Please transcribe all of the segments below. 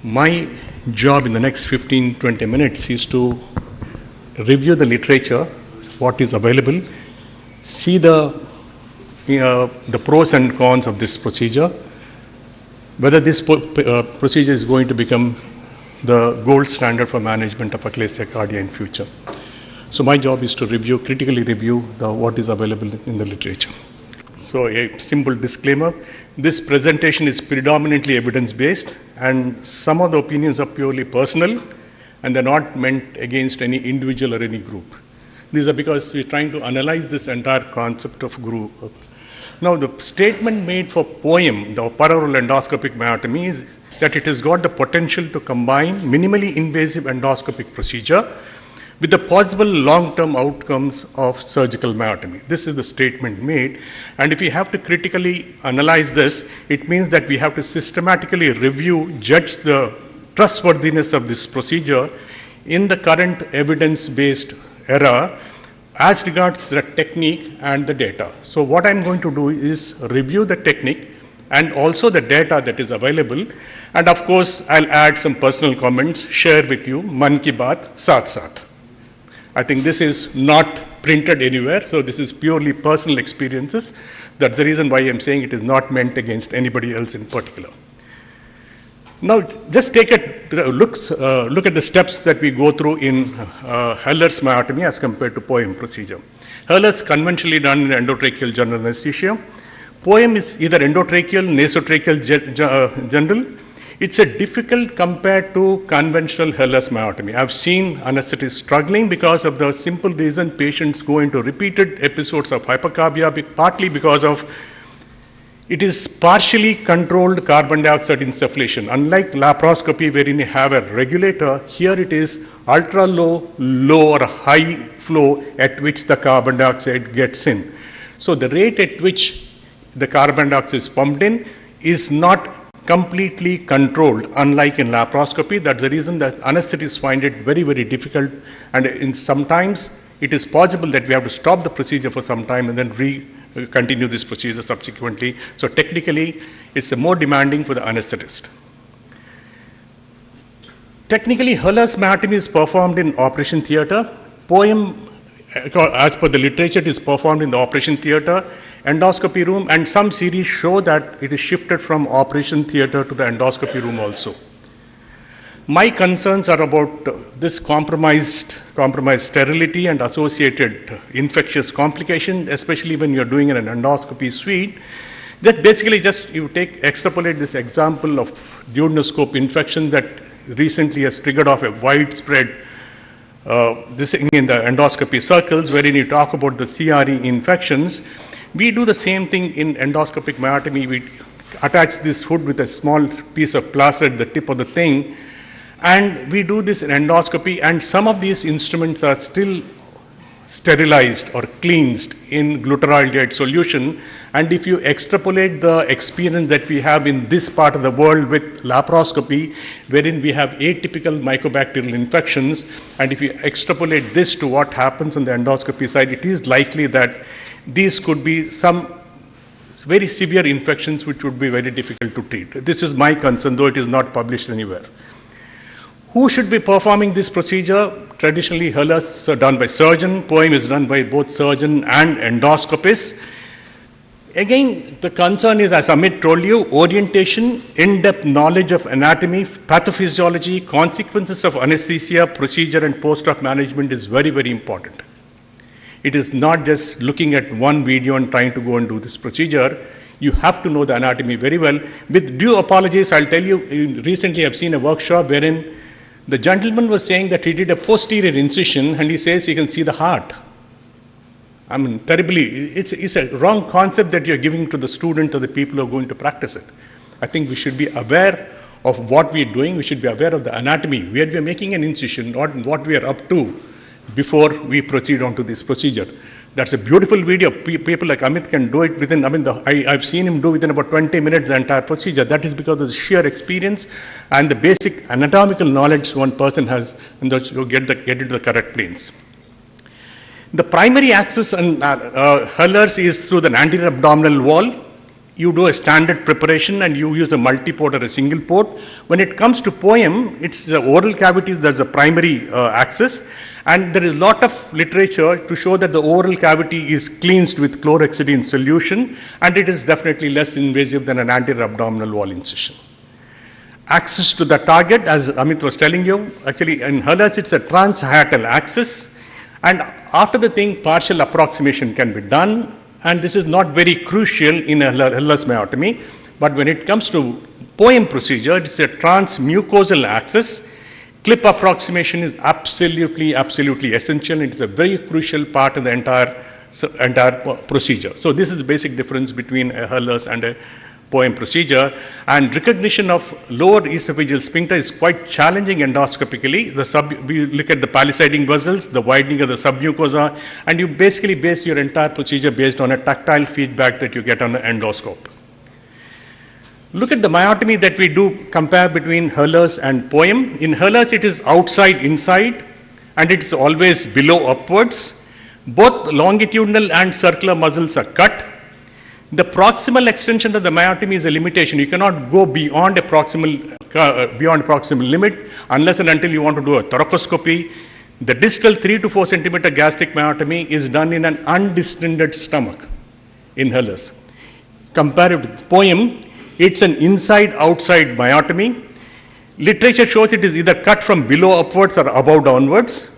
My job in the next 15-20 minutes is to review the literature, what is available, see the pros and cons of this procedure, whether this procedure is going to become the gold standard for management of achalasia cardia in future. So my job is to critically review what is available in the literature. So a simple disclaimer, this presentation is predominantly evidence-based and some of the opinions are purely personal and they're not meant against any individual or any group. These are because we're trying to analyze this entire concept of group. Now the statement made for POEM, the paraoral endoscopic myotomy, is that it has got the potential to combine minimally invasive endoscopic procedure with the possible long-term outcomes of surgical myotomy. This is the statement made, and if we have to critically analyze this, it means that we have to systematically review, judge the trustworthiness of this procedure in the current evidence-based era as regards the technique and the data. So what I'm going to do is review the technique and also the data that is available, and of course I'll add some personal comments, share with you, man ki baat, saath saath. I think this is not printed anywhere, so this is purely personal experiences. That's the reason why I'm saying it is not meant against anybody else in particular. Now, just take a look at the steps that we go through in Heller's myotomy as compared to POEM procedure. Heller's conventionally done in endotracheal general anesthesia. POEM is either endotracheal, nasotracheal general. It's a difficult compared to conventional Heller's myotomy. I've seen anesthetists struggling because of the simple reason patients go into repeated episodes of hypercarbia, partly because of it is partially controlled carbon dioxide insufflation. Unlike laparoscopy wherein you have a regulator, here it is ultra low, low or high flow at which the carbon dioxide gets in. So the rate at which the carbon dioxide is pumped in is not completely controlled, unlike in laparoscopy. That's the reason that anesthetists find it very, very difficult, and sometimes it is possible that we have to stop the procedure for some time and then continue this procedure subsequently. So technically, it's more demanding for the anesthetist. Technically, Heller's myotomy is performed in operation theatre. POEM, as per the literature, it is performed in the operation theatre, endoscopy room, and some series show that it is shifted from operation theatre to the endoscopy room also. My concerns are about this compromised sterility and associated infectious complication, especially when you're doing an endoscopy suite. That basically just you extrapolate this example of duodenoscope infection that recently has triggered off a widespread this thing in the endoscopy circles, wherein you talk about the CRE infections. We do the same thing in endoscopic myotomy. We attach this hood with a small piece of plaster at the tip of the thing, and we do this in endoscopy, and some of these instruments are still sterilized or cleansed in glutaraldehyde solution. And if you extrapolate the experience that we have in this part of the world with laparoscopy, wherein we have atypical mycobacterial infections, and if you extrapolate this to what happens on the endoscopy side, it is likely that these could be some very severe infections which would be very difficult to treat. This is my concern, though it is not published anywhere. Who should be performing this procedure? Traditionally, Heller's are done by surgeon. POEM is done by both surgeon and endoscopist. Again, the concern is, as Amit told you, orientation, in-depth knowledge of anatomy, pathophysiology, consequences of anesthesia, procedure, and post-op management is very, very important. It is not just looking at one video and trying to go and do this procedure. You have to know the anatomy very well. With due apologies, I'll tell you, recently I've seen a workshop wherein the gentleman was saying that he did a posterior incision and he says he can see the heart. I mean, terribly, it's a wrong concept that you're giving to the student or the people who are going to practice it. I think we should be aware of what we're doing. We should be aware of the anatomy, where we're making an incision, not what we are up to before we proceed on to this procedure. That's a beautiful video. People like Amit can do it within, I've seen him do within about 20 minutes the entire procedure. That is because of the sheer experience and the basic anatomical knowledge one person has, and you get into the correct planes. The primary access on Heller's is through the anterior abdominal wall. you do a standard preparation and you use a multi-port or a single port. When it comes to POEM, it's the oral cavity that's the primary axis, and there is a lot of literature to show that the oral cavity is cleansed with chlorhexidine solution, and it is definitely less invasive than an anterior abdominal wall incision. Access to the target, as Amit was telling you, actually in Hurlers it's a transhiatal axis, and after the thing partial approximation can be done, and this is not very crucial in a Hurlers myotomy, but when it comes to POEM procedure, it's a transmucosal axis. Clip approximation is absolutely essential. It is a very crucial part of the entire procedure. So this is the basic difference between a Hurlers and a POEM procedure, and recognition of lower esophageal sphincter is quite challenging endoscopically. We look at the palisading vessels, the widening of the submucosa, and you basically base your entire procedure based on a tactile feedback that you get on the endoscope. Look at the myotomy that we do compare between Hurlers and POEM. In Hurlers it is outside inside, and it is always below upwards. Both longitudinal and circular muscles are cut. The proximal extension of the myotomy is a limitation. You cannot go beyond a proximal limit unless and until you want to do a thoracoscopy. The distal 3 to 4 centimeter gastric myotomy is done in an undistended stomach in Hurlers. Compared with POEM, it's an inside-outside myotomy. Literature shows it is either cut from below upwards or above downwards.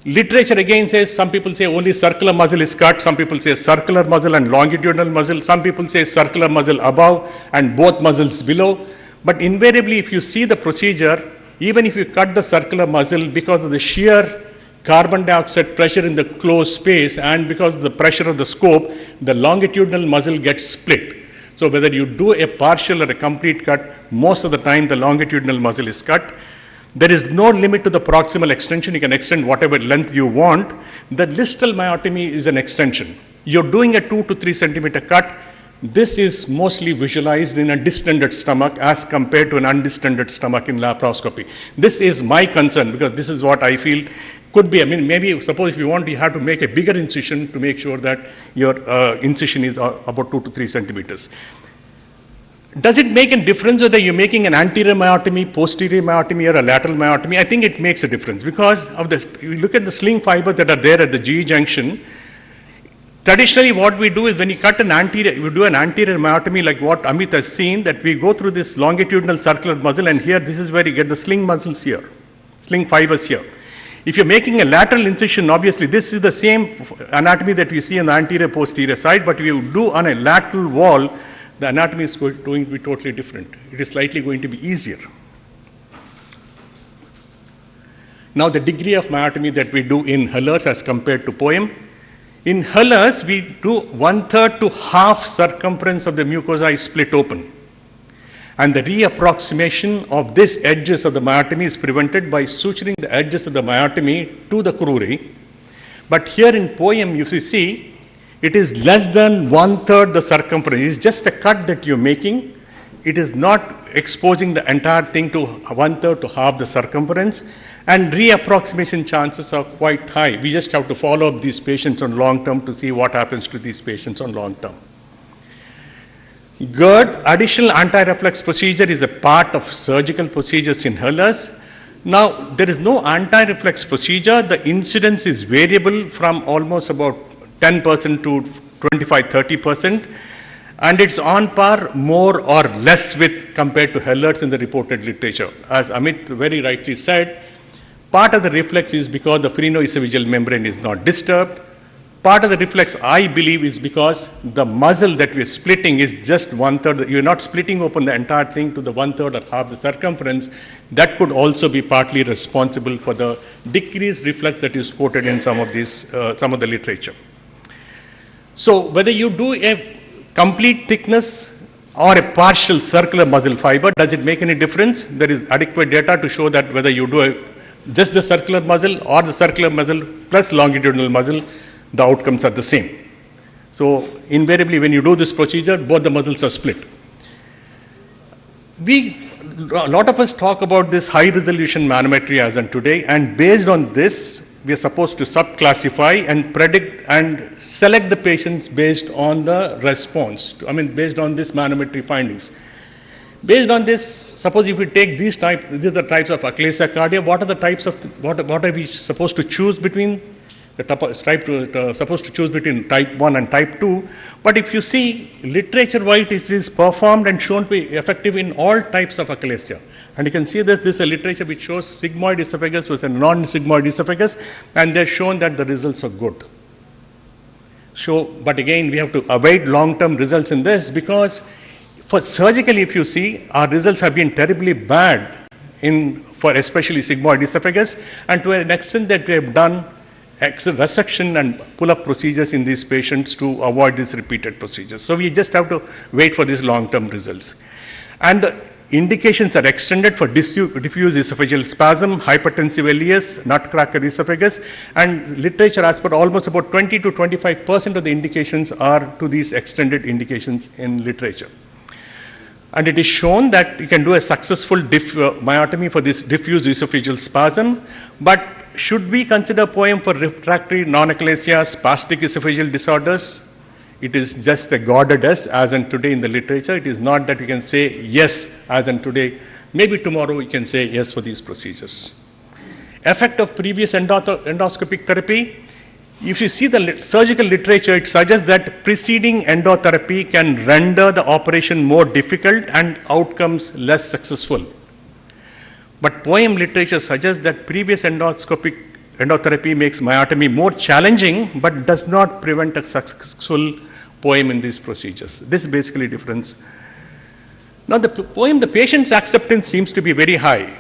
Literature again says, some people say only circular muscle is cut, some people say circular muscle and longitudinal muscle, some people say circular muscle above and both muscles below. But invariably, if you see the procedure, even if you cut the circular muscle, because of the sheer carbon dioxide pressure in the closed space and because of the pressure of the scope, the longitudinal muscle gets split. So whether you do a partial or a complete cut, most of the time the longitudinal muscle is cut. There is no limit to the proximal extension. You can extend whatever length you want. The distal myotomy is an extension. You're doing a 2 to 3 centimeter cut. This is mostly visualized in a distended stomach as compared to an undistended stomach in laparoscopy. This is my concern because this is what I feel could be. I mean, maybe suppose if you want, you have to make a bigger incision to make sure that your incision is about 2 to 3 centimeters. Does it make a difference whether you're making an anterior myotomy, posterior myotomy, or a lateral myotomy? I think it makes a difference because of this. You look at the sling fibers that are there at the GE junction. Traditionally, what we do is when you cut an anterior, we do an anterior myotomy like what Amit has seen, that we go through this longitudinal circular muscle, and here this is where you get the sling muscles here, sling fibers here. If you're making a lateral incision, obviously this is the same anatomy that we see on the anterior posterior side, but if you do on a lateral wall, the anatomy is going to be totally different. It is slightly going to be easier. Now the degree of myotomy that we do in Hurlers as compared to POEM. In Hurlers, we do 1/3 to half circumference of the mucosa is split open. And the reapproximation of these edges of the myotomy is prevented by suturing the edges of the myotomy to the cruri. But here in POEM, you see, it is less than 1/3 the circumference. It's just a cut that you're making. It is not exposing the entire thing to 1/3 to half the circumference. And reapproximation chances are quite high. We just have to follow up these patients on long term to see what happens to these patients on long term. GERD, additional anti-reflex procedure, is a part of surgical procedures in Hurlers. Now, there is no anti-reflex procedure. The incidence is variable from almost about 10% to 25-30%, and it's on par more or less with compared to Hurlers in the reported literature. As Amit very rightly said, part of the reflex is because the phrenoesophageal membrane is not disturbed. Part of the reflex, I believe, is because the muscle that we're splitting is just 1/3. You're not splitting open the entire thing to the 1/3 or half the circumference. That could also be partly responsible for the decreased reflex that is quoted in some of the literature. So whether you do a complete thickness or a partial circular muscle fiber, does it make any difference? There is adequate data to show that whether you do just the circular muscle or the circular muscle plus longitudinal muscle, the outcomes are the same. So invariably when you do this procedure, both the muscles are split. A lot of us talk about this high resolution manometry as on today, and based on this, we are supposed to subclassify and predict and select the patients based on the response, based on this manometry findings. Based on this, suppose if we take these are the types of achalasia cardia, what are the types of, what are we supposed to choose between? Supposed to choose between type 1 and type 2. But if you see, literature-wise, it is performed and shown to be effective in all types of achalasia. And you can see that this is a literature which shows sigmoid esophagus versus non-sigmoid esophagus, and they're shown that the results are good. But again, we have to await long-term results in this, because for surgically, if you see, our results have been terribly bad for especially sigmoid esophagus, and to an extent that we have done resection and pull-up procedures in these patients to avoid these repeated procedures. So we just have to wait for these long-term results. And the indications are extended for diffuse esophageal spasm, hypertensive ileus, nutcracker esophagus, and literature has put almost about 20 to 25% of the indications are to these extended indications in literature. And it is shown that you can do a successful myotomy for this diffuse esophageal spasm, but should we consider POEM for refractory non-achalasia spastic esophageal disorders? It is just a guarded yes, as in today in the literature. It is not that we can say yes, as in today. Maybe tomorrow we can say yes for these procedures. Effect of previous endoscopic therapy. If you see the surgical literature, it suggests that preceding endotherapy can render the operation more difficult and outcomes less successful. But POEM literature suggests that previous endotherapy makes myotomy more challenging, but does not prevent a successful POEM in these procedures. This is basically the difference. Now, the POEM, the patient's acceptance seems to be very high.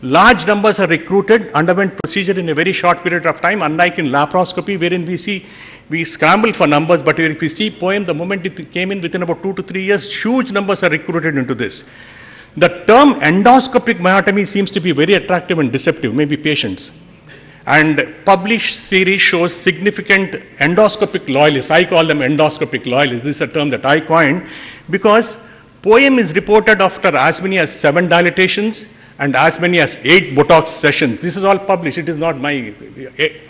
Large numbers are recruited, underwent procedure in a very short period of time, unlike in laparoscopy, wherein we scramble for numbers, but if we see POEM, the moment it came in within about 2 to 3 years, huge numbers are recruited into this. The term endoscopic myotomy seems to be very attractive and deceptive, maybe patients. And published series shows significant endoscopic loyalists. I call them endoscopic loyalists. This is a term that I coined, because POEM is reported after as many as 7 dilatations and as many as 8 Botox sessions. This is all published. It is not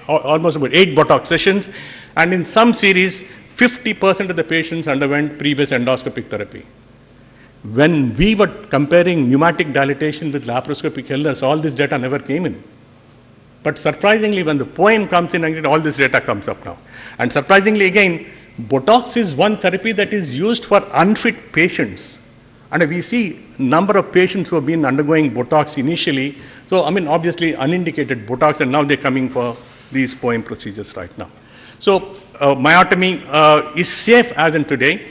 almost about 8 Botox sessions. And in some series, 50% of the patients underwent previous endoscopic therapy. When we were comparing pneumatic dilatation with laparoscopic illness, all this data never came in. But surprisingly, when the POEM comes in, all this data comes up now. And surprisingly again, Botox is one therapy that is used for unfit patients. And we see number of patients who have been undergoing Botox initially. So, obviously unindicated Botox, and now they're coming for these POEM procedures right now. So, myotomy is safe as in today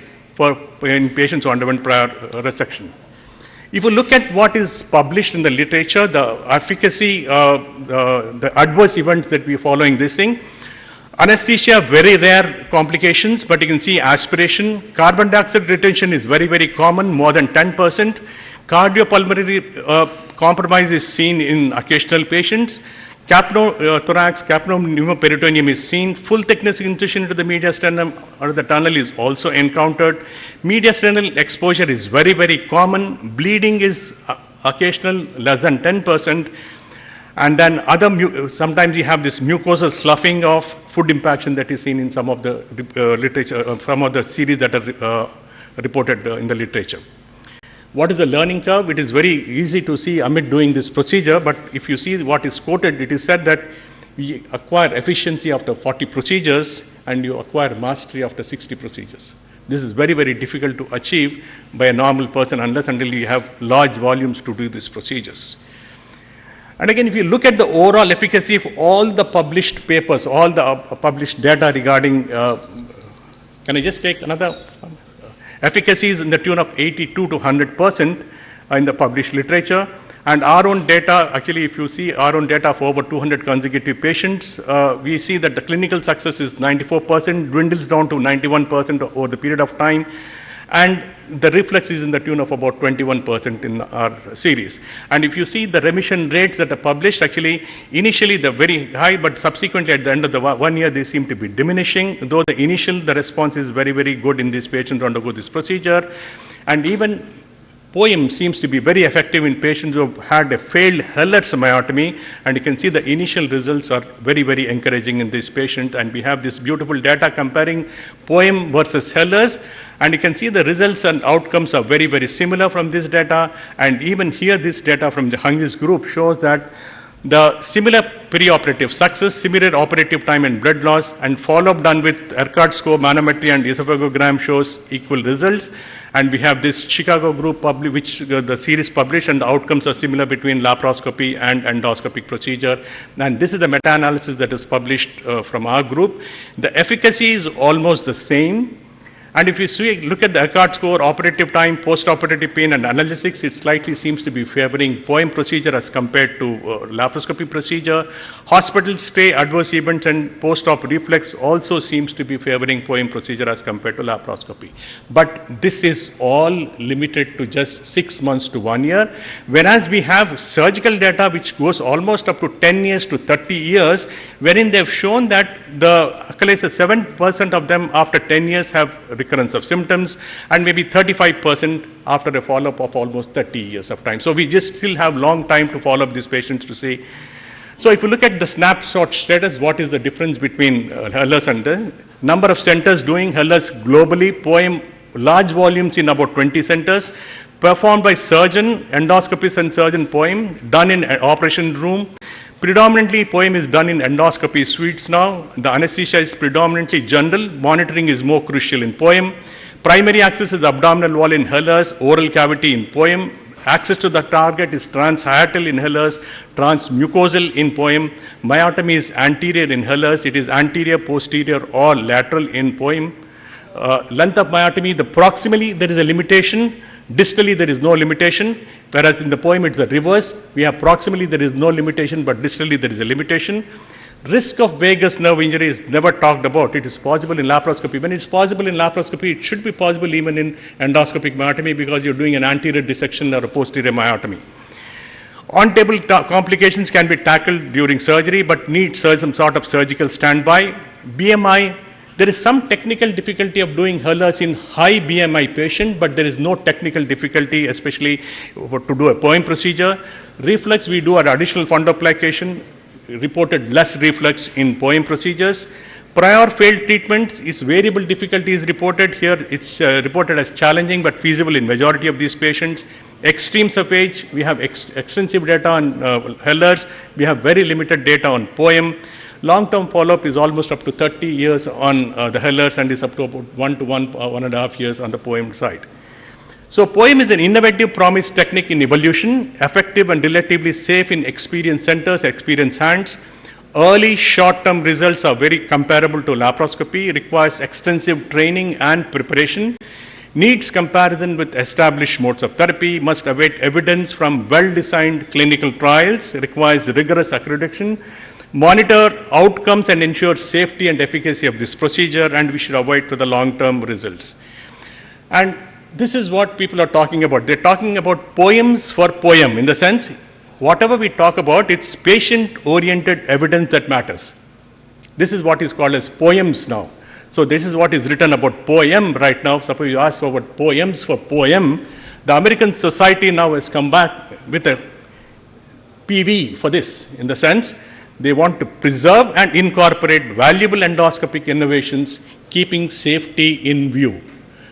in patients who underwent prior resection. If you look at what is published in the literature, the efficacy, the adverse events that we are following this thing, anesthesia, very rare complications, but you can see aspiration. Carbon dioxide retention is very, very common, more than 10%. Cardiopulmonary compromise is seen in occasional patients. Capnothorax, capnopneumoperitoneum is seen. Full thickness incision into the mediastinum or the tunnel is also encountered. Mediastinal exposure is very, very common. Bleeding is occasional, less than 10%. And then sometimes we have this mucosal sloughing of food impaction that is seen in some of the literature, some of the series that are reported in the literature. What is the learning curve? It is very easy to see amid doing this procedure, but if you see what is quoted, it is said that we acquire efficiency after 40 procedures and you acquire mastery after 60 procedures. This is very, very difficult to achieve by a normal person unless until you have large volumes to do these procedures. And again, if you look at the overall efficacy of all the published papers, all the published data regarding, can I just take another? Efficacy is in the tune of 82 to 100% in the published literature. And our own data, actually, if you see our own data for over 200 consecutive patients, we see that the clinical success is 94%, dwindles down to 91% over the period of time. And the reflex is in the tune of about 21% in our series. And if you see the remission rates that are published, actually, initially they're very high, but subsequently at the end of the 1 year, they seem to be diminishing, though the response is very, very good in these patients who undergo this procedure. And even POEM seems to be very effective in patients who have had a failed Heller's myotomy, and you can see the initial results are very, very encouraging in this patient, and we have this beautiful data comparing POEM versus Heller's, and you can see the results and outcomes are very, very similar from this data, and even here this data from the Hung's group shows that the similar perioperative success, similar operative time and blood loss, and follow-up done with Urquhart score, manometry, and esophagogram shows equal results. And we have this Chicago group which the series published, and the outcomes are similar between laparoscopy and endoscopic procedure. And this is the meta-analysis that is published from our group. The efficacy is almost the same. And if you look at the Urquhart score, operative time, post-operative pain, and analgesics, it slightly seems to be favoring POEM procedure as compared to laparoscopy procedure. Hospital stay, adverse events, and post-op reflex also seems to be favoring POEM procedure as compared to laparoscopy. But this is all limited to just 6 months to 1 year, whereas we have surgical data which goes almost up to 10 years to 30 years, wherein they've shown that the 7% of them after 10 years have recurrence of symptoms, and maybe 35% after a follow-up of almost 30 years of time. So we just still have long time to follow up these patients to see. So if you look at the snapshot status, what is the difference between Heller's and the number of centers doing Heller's globally, POEM large volumes in about 20 centers, performed by surgeon, endoscopist and surgeon POEM, done in operation room. Predominantly, POEM is done in endoscopy suites now. The anesthesia is predominantly general. Monitoring is more crucial in POEM. Primary access is abdominal wall in Heller's, oral cavity in POEM. Access to the target is transhiatal in Heller's, transmucosal in POEM. Myotomy is anterior in Heller's. It is anterior, posterior, or lateral in POEM. Length of myotomy, the proximally there is a limitation. Distally there is no limitation, whereas in the POEM it's the reverse. We have proximally there is no limitation, but distally there is a limitation. Risk of vagus nerve injury is never talked about. It is possible in laparoscopy. When it's possible in laparoscopy, it should be possible even in endoscopic myotomy because you're doing an anterior dissection or a posterior myotomy. On-table complications can be tackled during surgery, but need some sort of surgical standby. BMI, there is some technical difficulty of doing Heller's in high BMI patient, but there is no technical difficulty, especially to do a POEM procedure. Reflux, we do an additional fundoplication, reported less reflux in POEM procedures. Prior failed treatments is variable difficulty is reported. Here it's reported as challenging but feasible in majority of these patients. Extremes of age, we have extensive data on Heller's. We have very limited data on POEM. Long-term follow-up is almost up to 30 years on the Heller's and is up to about 1 to 1.5 years on the POEM side. So POEM is an innovative promise technique in evolution, effective and relatively safe in experienced centers, experienced hands. Early short-term results are very comparable to laparoscopy, requires extensive training and preparation, needs comparison with established modes of therapy, must await evidence from well-designed clinical trials, requires rigorous accreditation, monitor outcomes and ensure safety and efficacy of this procedure, and we should avoid to the long-term results. And this is what people are talking about. They're talking about POEMs for POEM, in the sense, whatever we talk about, it's patient-oriented evidence that matters. This is what is called as POEMs now. So this is what is written about POEM right now. Suppose you ask for what POEMs for POEM, the American Society now has come back with a PV for this, in the sense, they want to preserve and incorporate valuable endoscopic innovations, keeping safety in view.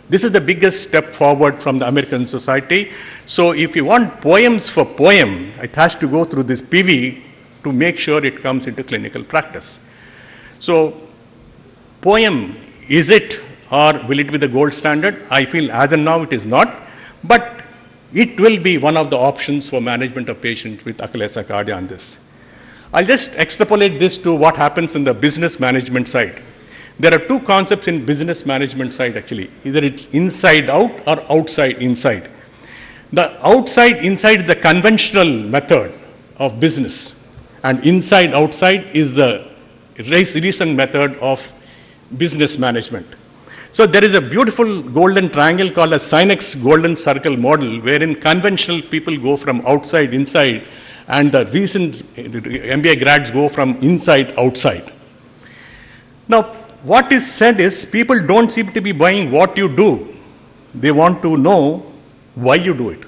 This is the biggest step forward from the American Society. So if you want POEMs for POEM, it has to go through this PV to make sure it comes into clinical practice. So POEM, is it or will it be the gold standard? I feel as of now it is not, but it will be one of the options for management of patients with achillesa on this. I'll just extrapolate this to what happens in the business management side. There are two concepts in business management side actually. Either it's inside out or outside inside. The outside inside is the conventional method of business, and inside outside is the recent method of business management. So there is a beautiful golden triangle called a Sinex golden circle model, wherein conventional people go from outside inside, and the recent MBA grads go from inside outside. Now, what is said is people don't seem to be buying what you do. They want to know why you do it.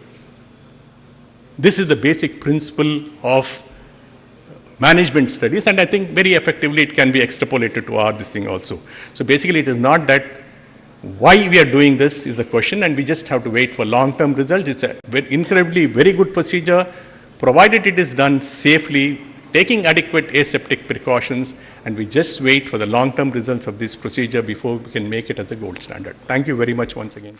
This is the basic principle of management studies, and I think very effectively it can be extrapolated to our this thing also. So basically it is not that why we are doing this is a question, and we just have to wait for long-term results. It's a incredibly very good procedure, provided it is done safely, taking adequate aseptic precautions, and we just wait for the long-term results of this procedure before we can make it as a gold standard. Thank you very much once again.